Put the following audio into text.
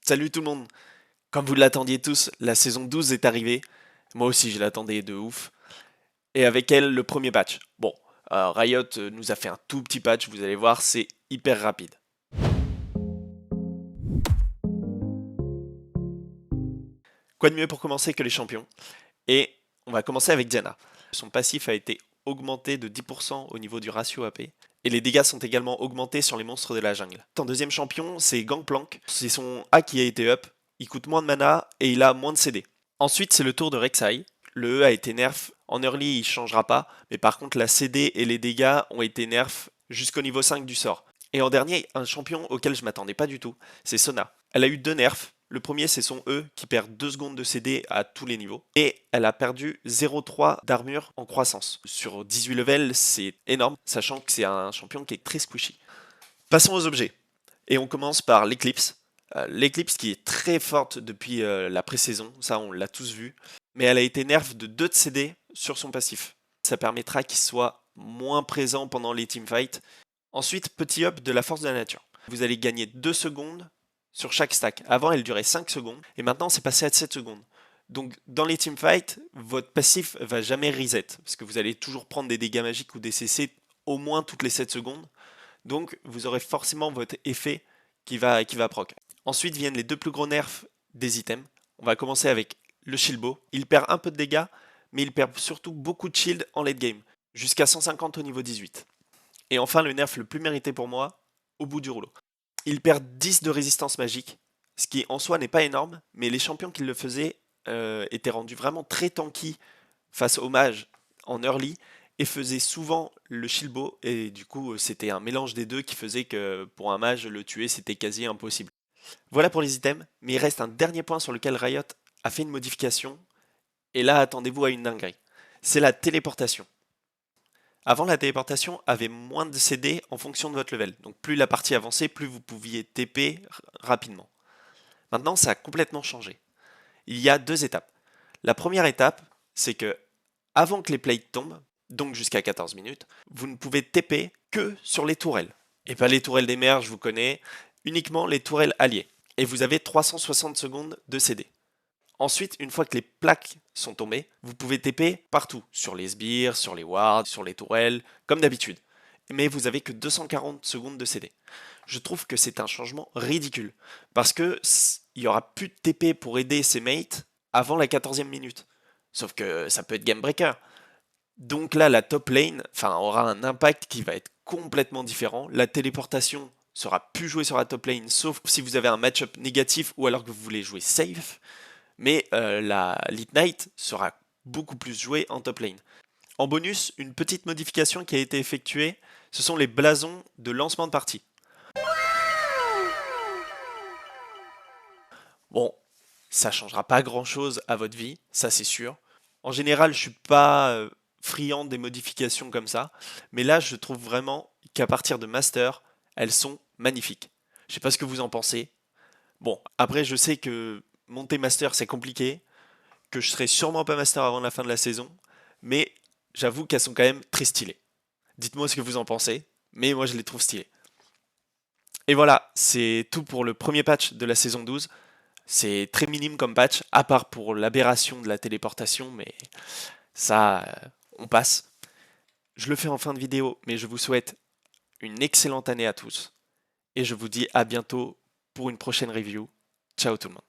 Salut tout le monde! Comme vous l'attendiez tous, la saison 12 est arrivée. Moi aussi, je l'attendais de ouf. Et avec elle, le premier patch. Bon, Riot nous a fait un tout petit patch, vous allez voir, c'est hyper rapide. Quoi de mieux pour commencer que les champions? Et on va commencer avec Diana. Son passif a été augmenté de 10% au niveau du ratio AP. Et les dégâts sont également augmentés sur les monstres de la jungle. En deuxième champion, c'est Gangplank. C'est son A qui a été up. Il coûte moins de mana et il a moins de CD. Ensuite, c'est le tour de Rek'Sai. Le E a été nerf. En early, il changera pas. Mais par contre, la CD et les dégâts ont été nerfs jusqu'au niveau 5 du sort. Et en dernier, un champion auquel je m'attendais pas du tout, c'est Sona. Elle a eu deux nerfs. Le premier, c'est son E qui perd 2 secondes de CD à tous les niveaux. Et elle a perdu 0,3 d'armure en croissance. Sur 18 levels, c'est énorme, sachant que c'est un champion qui est très squishy. Passons aux objets. Et on commence par l'Eclipse. L'Eclipse qui est très forte depuis la pré-saison, ça on l'a tous vu. Mais elle a été nerf de 2 de CD sur son passif. Ça permettra qu'il soit moins présent pendant les teamfights. Ensuite, petit up de la force de la nature. Vous allez gagner 2 secondes sur chaque stack. Avant, elle durait 5 secondes, et maintenant, c'est passé à 7 secondes. Donc, dans les teamfights, votre passif va jamais reset, parce que vous allez toujours prendre des dégâts magiques ou des CC au moins toutes les 7 secondes. Donc, vous aurez forcément votre effet qui va proc. Ensuite viennent les deux plus gros nerfs des items. On va commencer avec le Shilbo. Il perd un peu de dégâts, mais il perd surtout beaucoup de shield en late game, jusqu'à 150 au niveau 18. Et enfin, le nerf le plus mérité pour moi, au bout du rouleau. Il perd 10 de résistance magique, ce qui en soi n'est pas énorme, mais les champions qui le faisaient étaient rendus vraiment très tanky face aux mages en early et faisaient souvent le Shilbo, et du coup c'était un mélange des deux qui faisait que pour un mage le tuer c'était quasi impossible. Voilà pour les items, mais il reste un dernier point sur lequel Riot a fait une modification, et là attendez-vous à une dinguerie. C'est la téléportation. Avant, la téléportation avait moins de CD en fonction de votre level. Donc plus la partie avançait, plus vous pouviez TP rapidement. Maintenant, ça a complètement changé. Il y a deux étapes. La première étape, c'est que avant que les plates tombent, donc jusqu'à 14 minutes, vous ne pouvez TP que sur les tourelles. Et pas les tourelles des mers, je vous connais, uniquement les tourelles alliées. Et vous avez 360 secondes de CD. Ensuite, une fois que les plaques sont tombées, vous pouvez TP partout, sur les sbires, sur les wards, sur les tourelles, comme d'habitude. Mais vous avez que 240 secondes de CD. Je trouve que c'est un changement ridicule, parce que il y aura plus de TP pour aider ses mates avant la 14e minute. Sauf que ça peut être game breaker. Donc là, la top lane aura un impact qui va être complètement différent. La téléportation sera plus jouée sur la top lane, sauf si vous avez un match-up négatif ou alors que vous voulez jouer safe. Mais la Lead Knight sera beaucoup plus jouée en top lane. En bonus, une petite modification qui a été effectuée, ce sont les blasons de lancement de partie. Bon, ça changera pas grand chose à votre vie, ça c'est sûr. En général, je suis pas friand des modifications comme ça, mais là je trouve vraiment qu'à partir de Master, elles sont magnifiques. Je sais pas ce que vous en pensez. Bon, après je sais que monter Master c'est compliqué, que je serai sûrement pas Master avant la fin de la saison, mais j'avoue qu'elles sont quand même très stylées. Dites-moi ce que vous en pensez, mais moi je les trouve stylées. Et voilà, c'est tout pour le premier patch de la saison 12. C'est très minime comme patch, à part pour l'aberration de la téléportation, mais ça, on passe. Je le fais en fin de vidéo, mais je vous souhaite une excellente année à tous. Et je vous dis à bientôt pour une prochaine review. Ciao tout le monde.